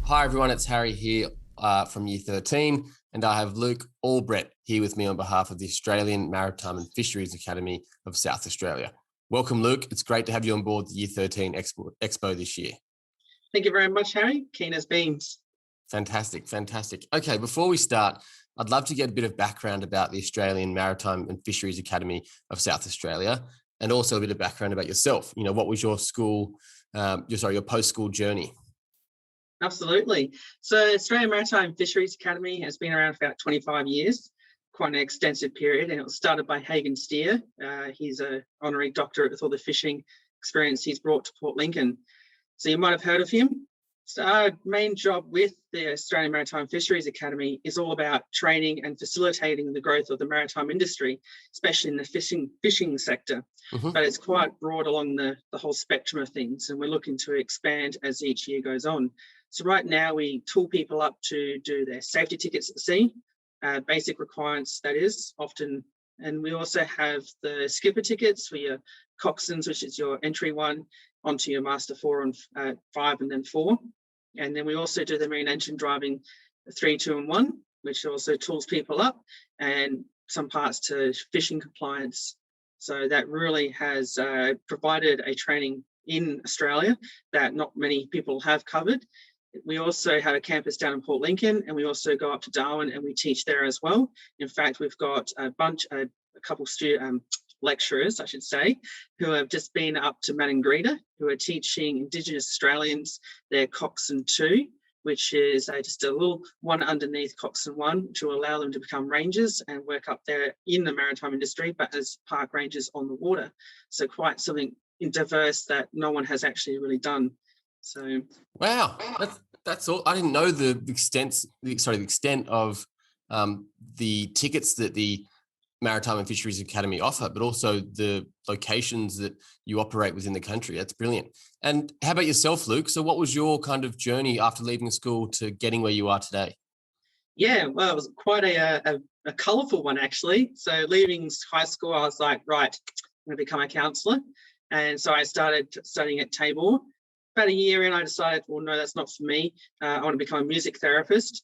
Hi everyone, it's Harry here from Year 13, and I have Luke Albrecht here with me on behalf of the Australian Maritime and Fisheries Academy of South Australia. Welcome, Luke. It's great to have you on board the Year 13 Expo this year. Thank you very much, Harry. Keen as beans. Fantastic. Okay, before we start, I'd love to get a bit of background about the Australian Maritime and Fisheries Academy of South Australia, and also a bit of background about yourself. What was your your post-school journey? Absolutely. So Australian Maritime and Fisheries Academy has been around for about 25 years, quite an extensive period, and it was started by Hagen Steer. He's an honorary doctorate with all the fishing experience he's brought to Port Lincoln. So you might have heard of him. So our main job with the Australian Maritime and Fisheries Academy is all about training and facilitating the growth of the maritime industry, especially in the fishing sector. Mm-hmm. But it's quite broad along the whole spectrum of things, and we're looking to expand as each year goes on. So right now we tool people up to do their safety tickets at sea, basic requirements, that is, often. And we also have the skipper tickets for your coxswains, which is your entry one, onto your Master 4 and 5 and then 4. And then we also do the marine engine driving 3, 2 and 1, which also tools people up, and some parts to fishing compliance. So that really has provided a training in Australia that not many people have covered. We also have a campus down in Port Lincoln, and we also go up to Darwin and we teach there as well. In fact, we've got a couple lecturers, I should say, who have just been up to Maningrida, who are teaching Indigenous Australians their coxswain 2, which is just a little one underneath coxswain 1, which will allow them to become rangers and work up there in the maritime industry, but as park rangers on the water. So quite something diverse that no one has actually really done. So wow, that's all. I didn't know the extent of the tickets that the Maritime and Fisheries Academy offer, but also the locations that you operate within the country. That's brilliant. And how about yourself, Luke? So what was your kind of journey after leaving school to getting where you are today? Yeah, well, it was quite a colourful one, actually. So leaving high school, I was like, right, I'm going to become a counsellor. And so I started studying at Tabor. About a year in, I decided, well, no, that's not for me. I want to become a music therapist.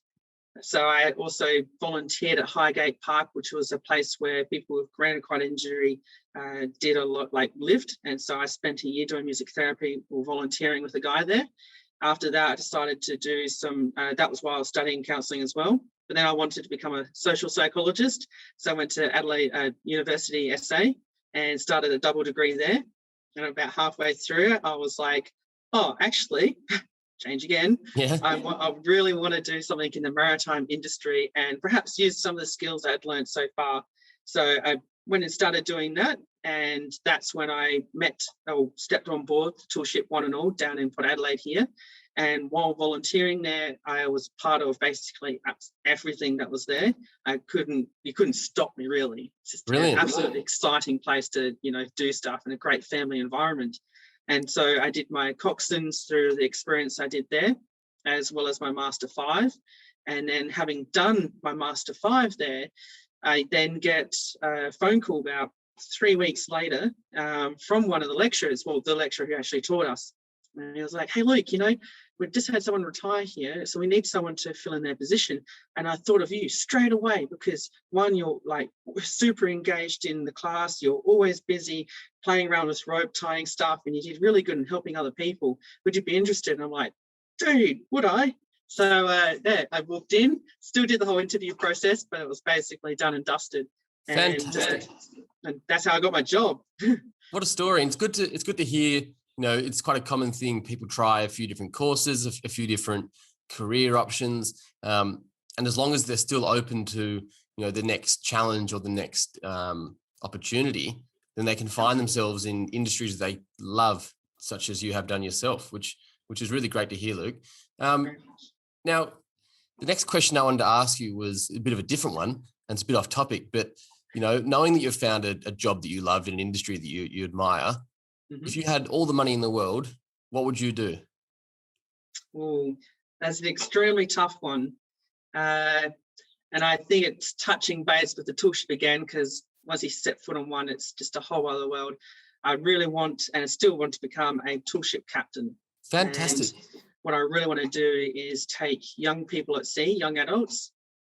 So I also volunteered at Highgate Park, which was a place where people with grand acquired injury did a lot, like lived. And so I spent a year doing music therapy or volunteering with a guy there. After that, I decided to do that was while I was studying counselling as well. But then I wanted to become a social psychologist. So I went to Adelaide University SA and started a double degree there. And about halfway through it, I was like, oh, actually, change again. Yeah. I really want to do something in the maritime industry and perhaps use some of the skills I'd learned so far. So I went and started doing that, and that's when I stepped on board Toolship One and All down in Port Adelaide here. And while volunteering there, I was part of basically everything that was there. You couldn't stop me, really. It's just Brilliant. An absolutely exciting place to, do stuff, and a great family environment. And so I did my coxswains through the experience I did there, as well as my Master 5. And then having done my Master 5 there, I then get a phone call about 3 weeks later from one of the lecturers, well, the lecturer who actually taught us. And he was like, hey, Luke, we've just had someone retire here, so we need someone to fill in their position. And I thought of you straight away because, one, you're like super engaged in the class, you're always busy playing around with rope tying stuff, and you did really good in helping other people. Would you be interested? And I'm like, dude, would I? So I walked in, still did the whole interview process, but it was basically done and dusted. Fantastic. And that's how I got my job. What a story. And it's good to hear. It's quite a common thing. People try a few different courses, a few different career options. And as long as they're still open to, the next challenge or the next opportunity, then they can find themselves in industries they love, such as you have done yourself, which is really great to hear, Luke. Now, the next question I wanted to ask you was a bit of a different one, and it's a bit off topic, but, knowing that you've found a job that you love in an industry that you admire, if you had all the money in the world, what would you do? Oh, that's an extremely tough one. And I think it's touching base with the toolship again, because once you set foot on one, it's just a whole other world. I really want, and I still want, to become a toolship captain. Fantastic. what I really want to do is take young people at sea, young adults,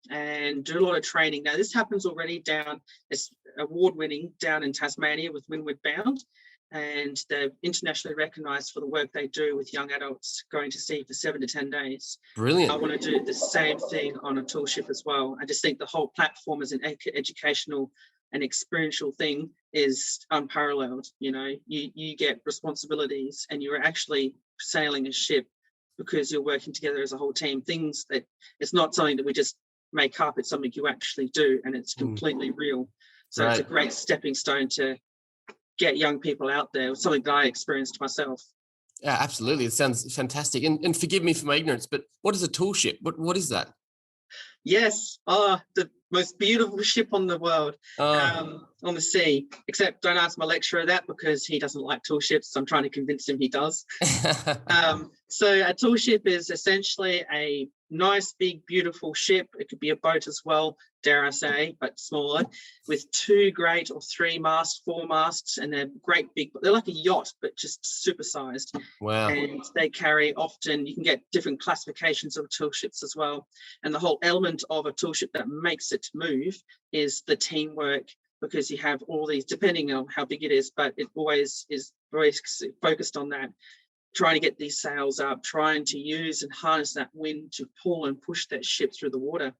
and do a lot of training. Now, this happens already down, it's award-winning down in Tasmania with Windward Bound, and they're internationally recognised for the work they do with young adults going to sea for 7 to 10 days. Brilliant. I want to do the same thing on a tool ship as well. I just think the whole platform as an educational and experiential thing is unparalleled. You know, you get responsibilities and you're actually sailing a ship because you're working together as a whole team. Things that it's not something that we just make up, it's something you actually do, and it's completely real. So It's a great stepping stone to get young people out there, something that I experienced myself. Yeah, absolutely. It sounds fantastic. And forgive me for my ignorance, but what is a tool ship? What is that? Yes, the most beautiful ship on the world, on the sea. Except don't ask my lecturer that because he doesn't like tool ships. So I'm trying to convince him he does. So a tool ship is essentially a nice, big, beautiful ship. It could be a boat as well, dare I say, but smaller, with 2 great or 3 masts, 4 masts, and they're great big. They're like a yacht, but just supersized. Wow. And they carry often, you can get different classifications of tool ships as well. And the whole element of a tool ship that makes it move is the teamwork, because you have all these, depending on how big it is, but it always is very focused on that, trying to get these sails up, trying to use and harness that wind to pull and push that ship through the water.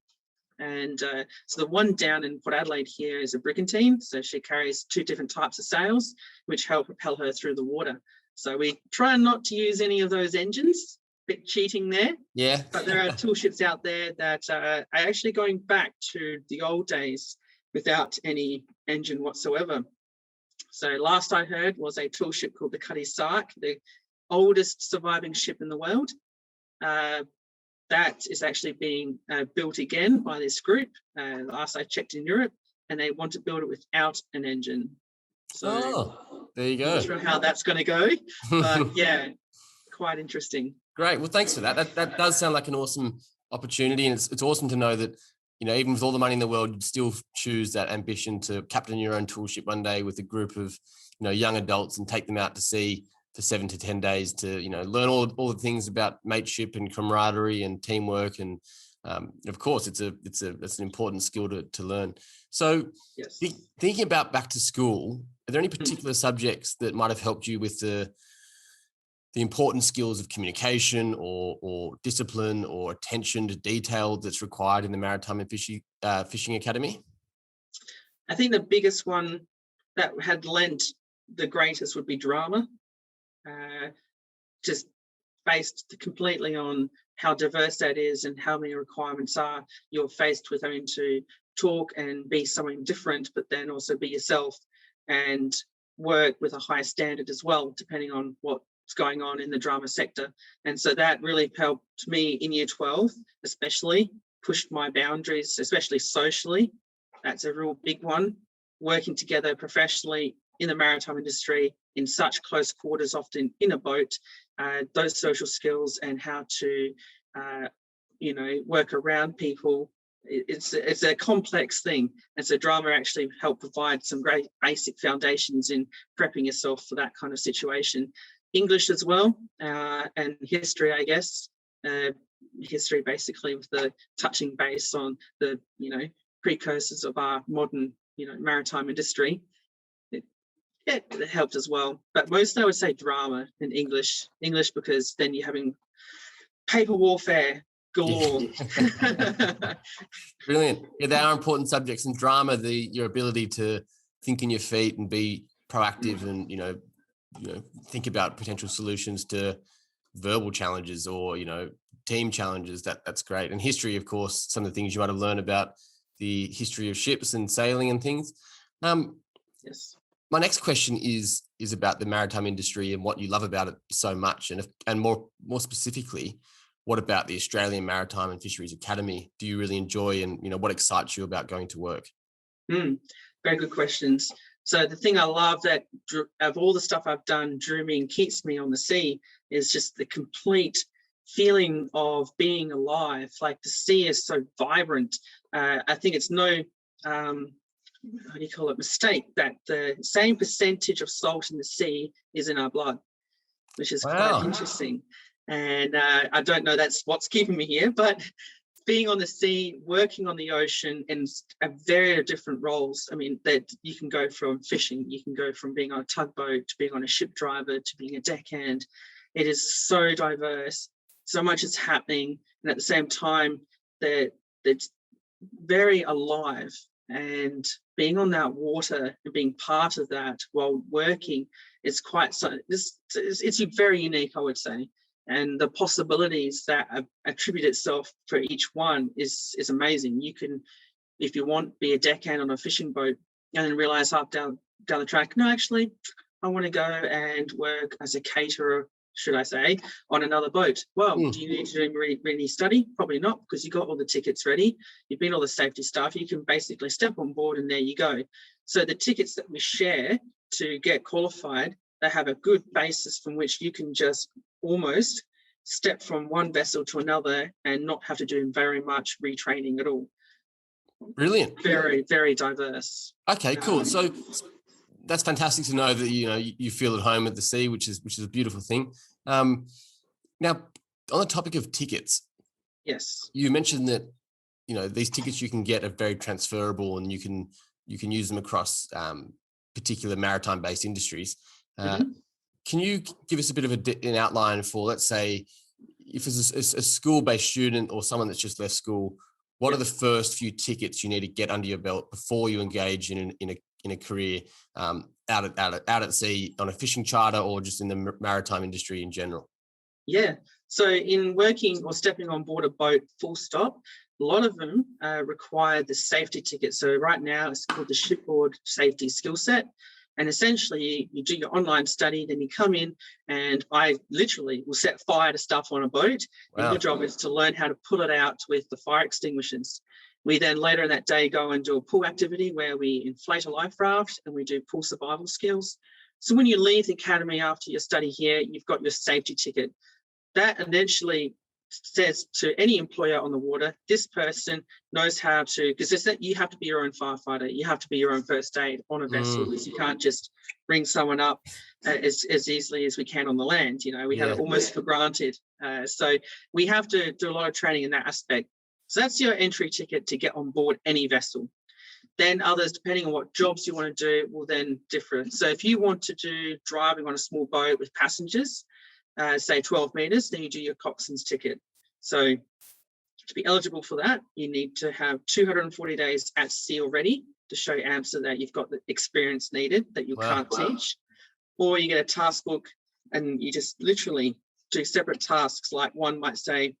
And so the one down in Port Adelaide here is a brigantine. So she carries 2 different types of sails, which help propel her through the water. So we try not to use any of those engines. Bit cheating there. Yeah. But there are tool ships out there that are actually going back to the old days without any engine whatsoever. So last I heard was a tool ship called the Cuddy Sark, the oldest surviving ship in the world. That is actually being built again by this group. Last I checked in Europe, and they want to build it without an engine. So there you go. I'm not sure how that's going to go, but yeah, quite interesting. Great. Well, thanks for that. That does sound like an awesome opportunity, and it's awesome to know that, you know, even with all the money in the world, you'd still choose that ambition to captain your own tool ship one day with a group of, you know, young adults and take them out to sea for 7 to 10 days to, you know, learn all the things about mateship and camaraderie and teamwork. And of course, it's an important skill to learn. So yes. Thinking about back to school, are there any particular subjects that might have helped you with the important skills of communication or discipline or attention to detail that's required in the Maritime and Fishing Academy? I think the biggest one that had lent the greatest would be drama, just based completely on how diverse that is and how many requirements are. You're faced with having to talk and be something different, but then also be yourself and work with a high standard as well, depending on what's going on in the drama sector. And so that really helped me in year 12, especially pushed my boundaries, especially socially. That's a real big one. Working together professionally in the maritime industry in such close quarters, often in a boat, those social skills and how to, work around people. It's a complex thing. And so drama actually helped provide some great basic foundations in prepping yourself for that kind of situation. English as well, and history, I guess. History basically with the touching base on the, precursors of our modern, maritime industry. It helped as well. But mostly I would say drama and English because then you're having paper warfare galore. Brilliant. Yeah, they are important subjects. And drama, your ability to think on your feet and be proactive and, think about potential solutions to verbal challenges or, team challenges. That's great. And history, of course, some of the things you might have learned about the history of ships and sailing and things. Yes. My next question is about the maritime industry and what you love about it so much, and more specifically, what about the Australian Maritime and Fisheries Academy do you really enjoy, and what excites you about going to work? Very good questions. So the thing I love that of all the stuff I've done drew me and keeps me on the sea is just the complete feeling of being alive. Like the sea is so vibrant. I think it's no mistake that the same percentage of salt in the sea is in our blood, which is quite interesting. And I don't know that's what's keeping me here, but being on the sea, working on the ocean in very different roles. I mean, that you can go from fishing, you can go from being on a tugboat to being on a ship driver to being a deckhand. It is so diverse, so much is happening. And at the same time, that it's very alive, and being on that water and being part of that while working is quite it's very unique, I would say. And the possibilities that attribute itself for each one is amazing. You can, if you want, be a deckhand on a fishing boat and then realize down the track, no, actually, I want to go and work as a caterer, should I say, on another boat. Well, do you need to do any study? Probably not, because you got all the tickets ready. You've been all the safety stuff. You can basically step on board and there you go. So the tickets that we share to get qualified, they have a good basis from which you can just almost step from one vessel to another and not have to do very much retraining at all. Brilliant. Very, very diverse. Okay, cool. So that's fantastic to know that you feel at home at the sea, which is a beautiful thing. Now, on the topic of tickets, yes, you mentioned that these tickets you can get are very transferable, and you can use them across particular maritime-based industries. Can you give us a bit of an outline for, let's say, if it's a school-based student or someone that's just left school, what are the first few tickets you need to get under your belt before you engage in a career out at sea on a fishing charter or just in the maritime industry in general? Yeah. So in working or stepping on board a boat, full stop, a lot of them require the safety ticket. So right now it's called the shipboard safety skill set. And essentially you do your online study, then you come in and I literally will set fire to stuff on a boat. Wow. And your job is to learn how to pull it out with the fire extinguishers. We then later in that day go and do a pool activity where we inflate a life raft and we do pool survival skills. So when you leave the academy after your study here, you've got your safety ticket. That eventually says to any employer on the water, this person knows how to, because you have to be your own firefighter, you have to be your own first aid on a vessel, because you can't just bring someone up as easily as we can on the land. We have it almost for granted. So we have to do a lot of training in that aspect. So that's your entry ticket to get on board any vessel. Then others, depending on what jobs you want to do, will then differ. So if you want to do driving on a small boat with passengers, say 12 meters, then you do your coxswain's ticket. So to be eligible for that, you need to have 240 days at sea already to show AMFA that you've got the experience needed that you can't teach. Or you get a task book and you just literally do separate tasks. Like one might say,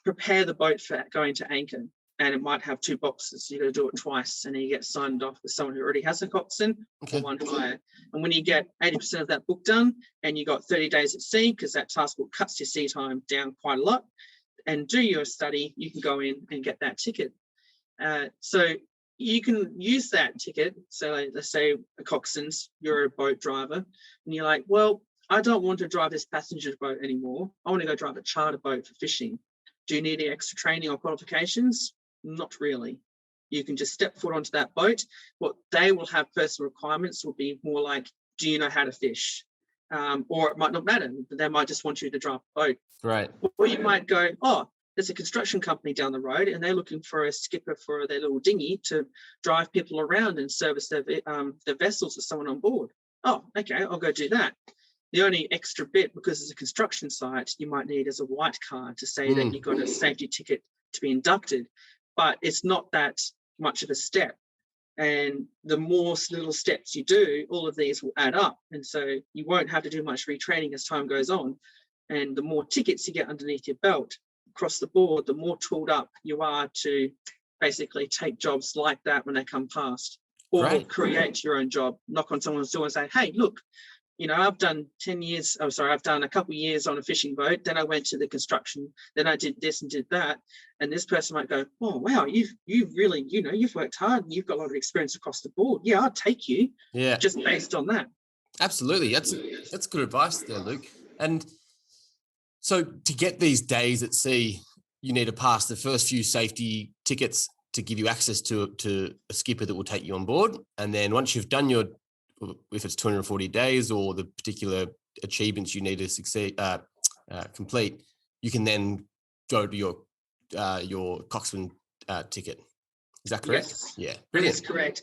prepare the boat for going to anchor. And it might have two boxes. You got to do it twice, and then you get signed off with someone who already has a coxswain or one higher. And when you get 80% of that book done, and you got 30 days at sea, because that task book cuts your sea time down quite a lot, and do your study, you can go in and get that ticket. So you can use that ticket. So let's say a coxswain's, you're a boat driver, and you're like, well, I don't want to drive this passenger boat anymore. I want to go drive a charter boat for fishing. Do you need any extra training or qualifications? Not really. You can just step foot onto that boat. What they will have personal requirements will be more like, do you know how to fish? Or it might not matter. They might just want you to drive a boat. Right. Or you might go, oh, there's a construction company down the road and they're looking for a skipper for their little dinghy to drive people around and service their vessels with someone on board. Oh, okay, I'll go do that. The only extra bit, because it's a construction site, you might need as a white card to say that you've got a safety ticket to be inducted. But it's not that much of a step. And the more little steps you do, all of these will add up. And so you won't have to do much retraining as time goes on. And the more tickets you get underneath your belt across the board, the more tooled up you are to basically take jobs like that when they come past. Or create your own job, knock on someone's door and say, hey, look, I've done I've done a couple of years on a fishing boat. Then I went to the construction. Then I did this and did that. And this person might go, oh, wow, you've really, you've worked hard and you've got a lot of experience across the board. Yeah, I'll take you. Yeah. Just based on that. Absolutely. That's good advice there, Luke. And so to get these days at sea, you need to pass the first few safety tickets to give you access to a skipper that will take you on board. And then once you've done if it's 240 days or the particular achievements you need to succeed, complete, you can then go to your coxswain ticket. Is that correct? Yes, Yeah, that brilliant. is correct.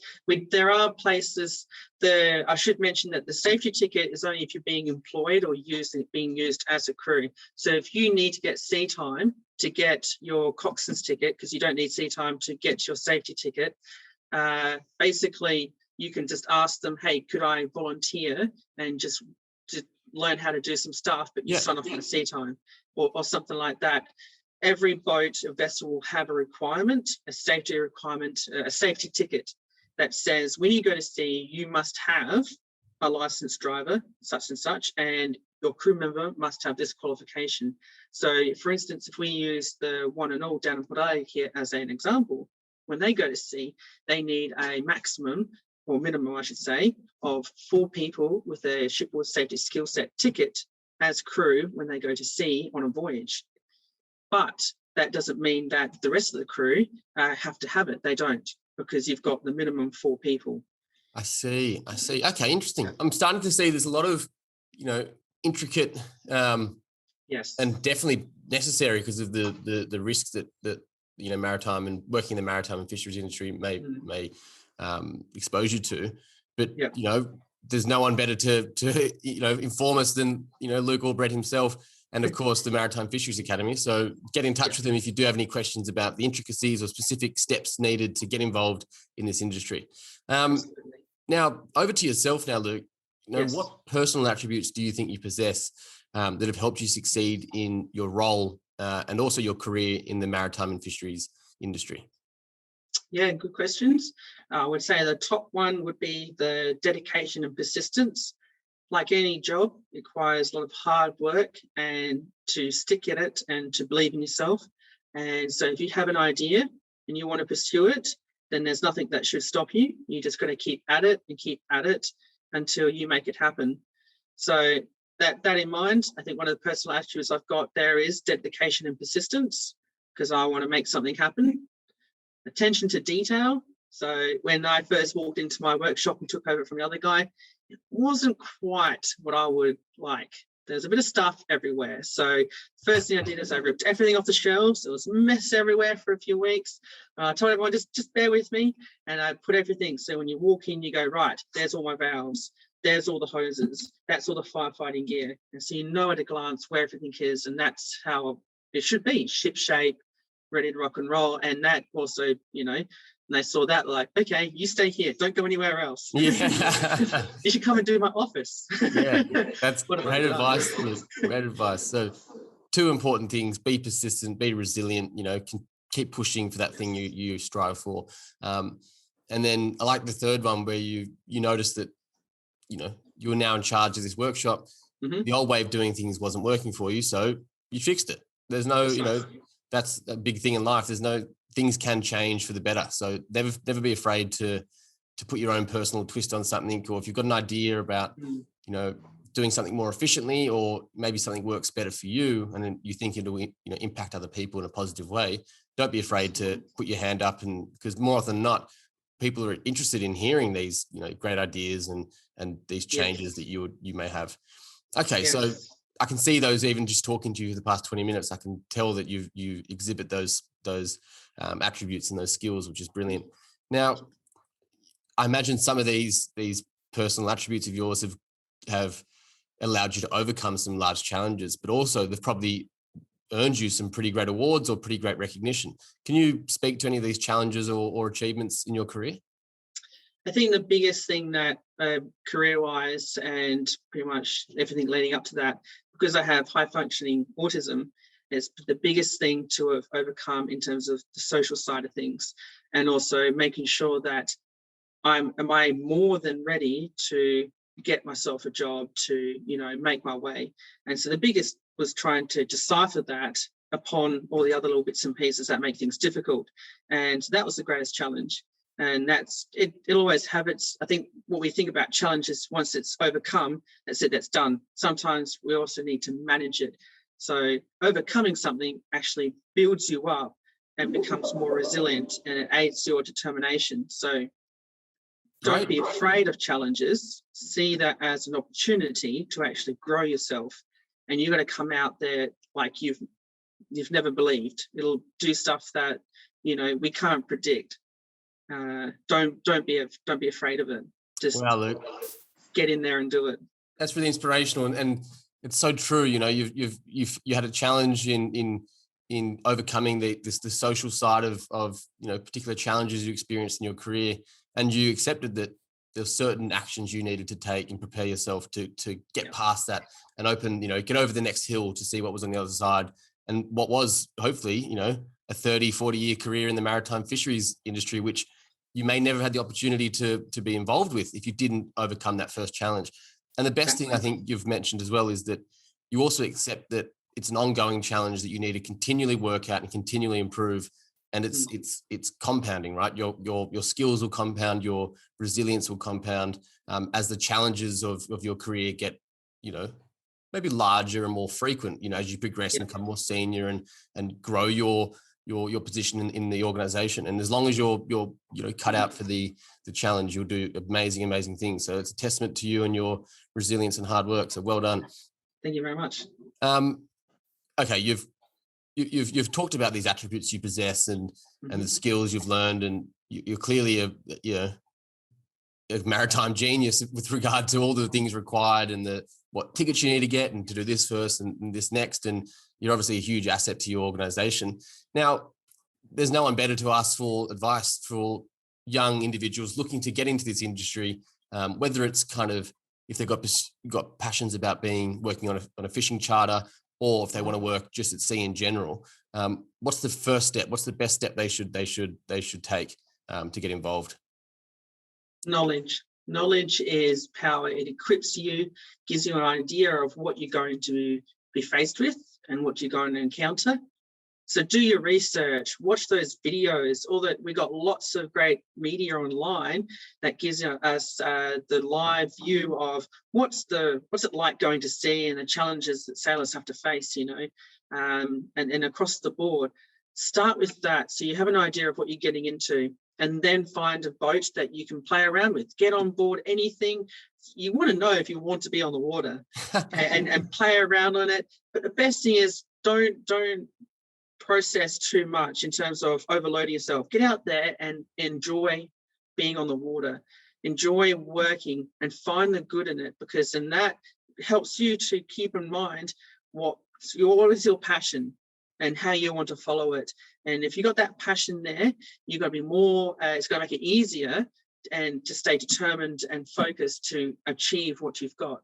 There are places. I should mention that the safety ticket is only if you're being employed or being used as a crew. So if you need to get sea time to get your coxswain's ticket, because you don't need sea time to get your safety ticket, basically you can just ask them, hey, could I volunteer and just learn how to do some stuff, but you sign off on sea time or something like that. Every boat or vessel will have a requirement, a safety requirement, a safety ticket that says when you go to sea, you must have a licensed driver, such and such, and your crew member must have this qualification. So, for instance, if we use the one and all down in Port here as an example, when they go to sea, they need a maximum or minimum, I should say, of 4 people with a shipboard safety skill set ticket as crew when they go to sea on a voyage. But that doesn't mean that the rest of the crew have to have it. They don't, because you've got the minimum 4 people. I see. Okay, interesting. I'm starting to see there's a lot of, intricate yes, and definitely necessary because of the risks that maritime and working in the maritime and fisheries industry may expose you to. But there's no one better to inform us than Luke Albrecht himself. And of course, the Maritime Fisheries Academy. So get in touch with them if you do have any questions about the intricacies or specific steps needed to get involved in this industry. Now, over to yourself now, Luke. What personal attributes do you think you possess that have helped you succeed in your role and also your career in the maritime and fisheries industry? Yeah, good questions. I would say the top one would be the dedication and persistence. Like any job, it requires a lot of hard work and to stick at it and to believe in yourself. And so if you have an idea and you want to pursue it, then there's nothing that should stop you. You just got to keep at it until you make it happen. So that in mind, I think one of the personal attributes I've got there is dedication and persistence, because I want to make something happen. Attention to detail. So when I first walked into my workshop and took over from the other guy, it wasn't quite what I would like. There's a bit of stuff everywhere. So first thing I did is I ripped everything off the shelves. There was mess everywhere for a few weeks. I told everyone, just bear with me. And I put everything. So when you walk in, you go, right, there's all my valves. There's all the hoses. That's all the firefighting gear. And so you know at a glance where everything is. And that's how it should be, ship shape, ready to rock and roll. And that also, and they saw that like, okay, you stay here. Don't go anywhere else. Yeah. You should come and do my office. Yeah, that's great advice. Great advice. So 2 important things: be persistent, be resilient, keep pushing for that thing you strive for. And then I like the third one where you notice that, you're now in charge of this workshop. Mm-hmm. The old way of doing things wasn't working for you. So you fixed it. There's no, that's a big thing in life. There's no, things can change for the better. So never be afraid to put your own personal twist on something, or if you've got an idea about, doing something more efficiently, or maybe something works better for you and then you think it'll, impact other people in a positive way, don't be afraid to put your hand up, and because more often than not, people are interested in hearing these, great ideas and these changes that you may have. Okay. Yes. So I can see those, even just talking to you for the past 20 minutes, I can tell that you exhibit those attributes and those skills, which is brilliant. Now, I imagine some of these personal attributes of yours have allowed you to overcome some large challenges, but also they've probably earned you some pretty great awards or pretty great recognition. Can you speak to any of these challenges or achievements in your career? I think the biggest thing that career-wise and pretty much everything leading up to that, because I have high-functioning autism, is the biggest thing to have overcome in terms of the social side of things, and also making sure that am I more than ready to get myself a job, to make my way. And so the biggest was trying to decipher that upon all the other little bits and pieces that make things difficult, and that was the greatest challenge. And that's it. It always have its. I think what we think about challenges, once it's overcome, that's it. That's done. Sometimes we also need to manage it. So overcoming something actually builds you up and becomes more resilient, and it aids your determination. So don't be afraid of challenges. See that as an opportunity to actually grow yourself. and you've got to come out there like you've never believed. It'll do stuff that, you know, we can't predict. Don't be afraid of it. Just Wow, Luke, get in there and do it. that's really inspirational, and it's so true. You know, you had a challenge in overcoming the social side of you know, particular challenges you experienced in your career, and you accepted that there's certain actions you needed to take and prepare yourself to get past that and open, you know, get over the next hill to see what was on the other side, and what was hopefully, you know, a 30-40 year career in the maritime fisheries industry, which you may never had the opportunity to be involved with if you didn't overcome that first challenge. And the best thing I think you've mentioned as well is that you also accept that it's an ongoing challenge that you need to continually work out and continually improve. And it's compounding, right? Your skills will compound, your resilience will compound as the challenges of your career get, you know, maybe larger and more frequent, you know, as you progress and become more senior and grow your position in the organization. And as long as you're you know, cut out for the challenge, you'll do amazing things. So it's a testament to you and your resilience and hard work. So well done. Thank you very much. Okay, you've talked about these attributes you possess and the skills you've learned, and you're clearly a maritime genius with regard to all the things required and what tickets you need to get and to do this first and this next. And you're obviously a huge asset to your organization. Now, there's no one better to ask for advice for young individuals looking to get into this industry, whether it's kind of if they've got passions about working on a fishing charter, or if they want to work just at sea in general. What's the first step? What's the best step they should take to get involved? Knowledge. Knowledge is power. It equips you, gives you an idea of what you're going to be faced with and what you're going to encounter. So do your research, watch those videos. We got lots of great media online that gives us the live view of what's it like going to sea and the challenges that sailors have to face, you know, and across the board. Start with that so you have an idea of what you're getting into, and then find a boat that you can play around with. Get on board anything. You want to know if you want to be on the water and play around on it. But the best thing is don't process too much in terms of overloading yourself. Get out there and enjoy being on the water. Enjoy working and find the good in it, because then that helps you to keep in mind what is your passion and how you want to follow it. And if you got that passion there, you're going to be more, it's going to make it easier and to stay determined and focused to achieve what you've got,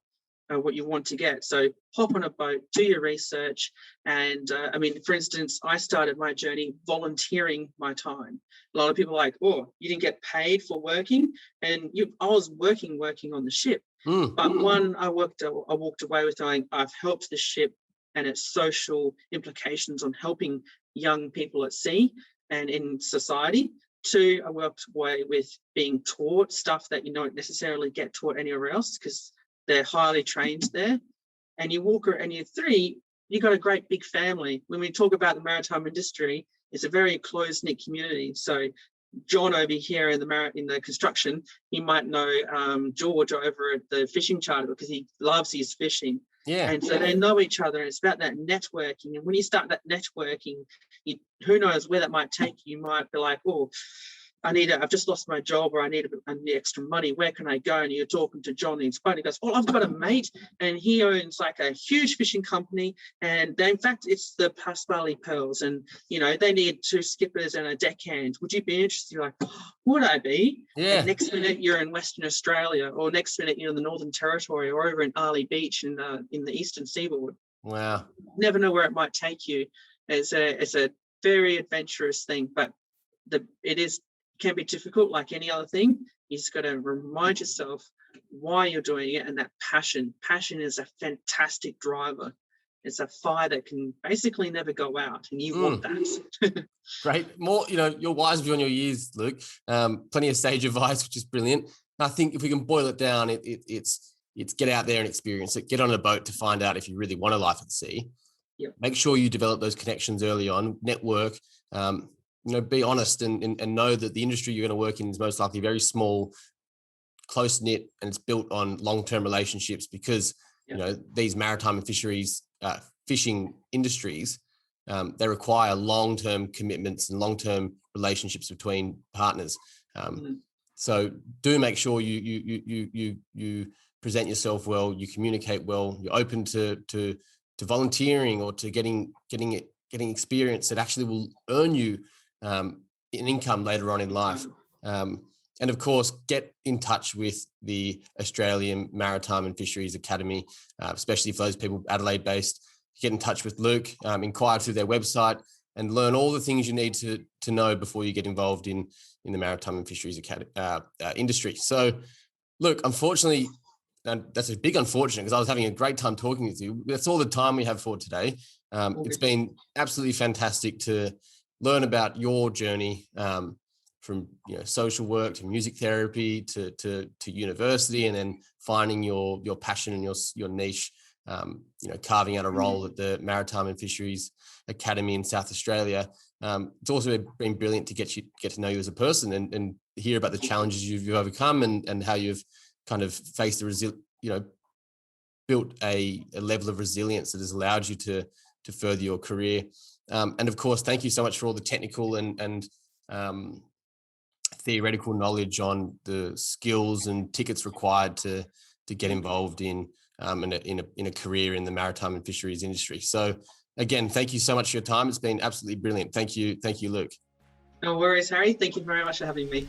what you want to get. So hop on a boat, do your research. And I mean, for instance, I started my journey volunteering my time. A lot of people are like, oh, you didn't get paid for working? And I was working on the ship. But I walked away with going, I've helped the ship and its social implications on helping young people at sea and in society. Two, I worked away with being taught stuff that you don't necessarily get taught anywhere else because they're highly trained there. And you walk, and you three, you got a great big family. When we talk about the maritime industry, it's a very close-knit community. So John over here in the construction, he might know George over at the fishing charter because he loves his fishing. Yeah. And so they know each other, and it's about that networking. And when you start that networking, who knows where that might take you. You might be like, oh, I've just lost my job, or I need extra money. Where can I go? And you're talking to John, and he's phone. He goes, oh, I've got a mate, and he owns like a huge fishing company. And in fact, it's the Pasquale Pearls. And, you know, they need 2 skippers and a deckhand. Would you be interested? You're like, would I be? Yeah. And next minute, you're in Western Australia, or next minute, you're in the Northern Territory, or over in Arley Beach in the Eastern Seaboard. Wow. Never know where it might take you. It's a very adventurous thing, but it can be difficult like any other thing. You just got to remind yourself why you're doing it, and that passion is a fantastic driver. It's a fire that can basically never go out, and you want that. Great. More, you know, you're wise beyond your years, Luke. Plenty of sage advice, which is brilliant. I think if we can boil it down, it's get out there and experience it. Get on a boat to find out if you really want a life at sea. Yep. Make sure you develop those connections early on, network, you know, be honest and know that the industry you're going to work in is most likely very small, close knit, and it's built on long-term relationships because, you know, these maritime and fisheries fishing industries, they require long-term commitments and long-term relationships between partners. So do make sure you present yourself well, you communicate well, you're open to volunteering or to getting experience that actually will earn you an income later on in life. And of course, get in touch with the Australian Maritime and Fisheries Academy, especially for those people Adelaide-based. Get in touch with Luke, inquire through their website, and learn all the things you need to know before you get involved in the Maritime and Fisheries Academy industry. So, look, unfortunately, and that's a big unfortunate because I was having a great time talking with you. That's all the time we have for today. It's been absolutely fantastic to learn about your journey from social work to music therapy to university, and then finding your passion and your niche. Carving out a role at the Maritime and Fisheries Academy in South Australia. It's also been brilliant to get to know you as a person and hear about the challenges you've overcome and how you've kind of faced built a level of resilience that has allowed you to further your career. And of course, thank you so much for all the technical and theoretical knowledge on the skills and tickets required to get involved in a career in the maritime and fisheries industry. So again, thank you so much for your time. It's been absolutely brilliant. Thank you, Luke. No worries, Harry. Thank you very much for having me.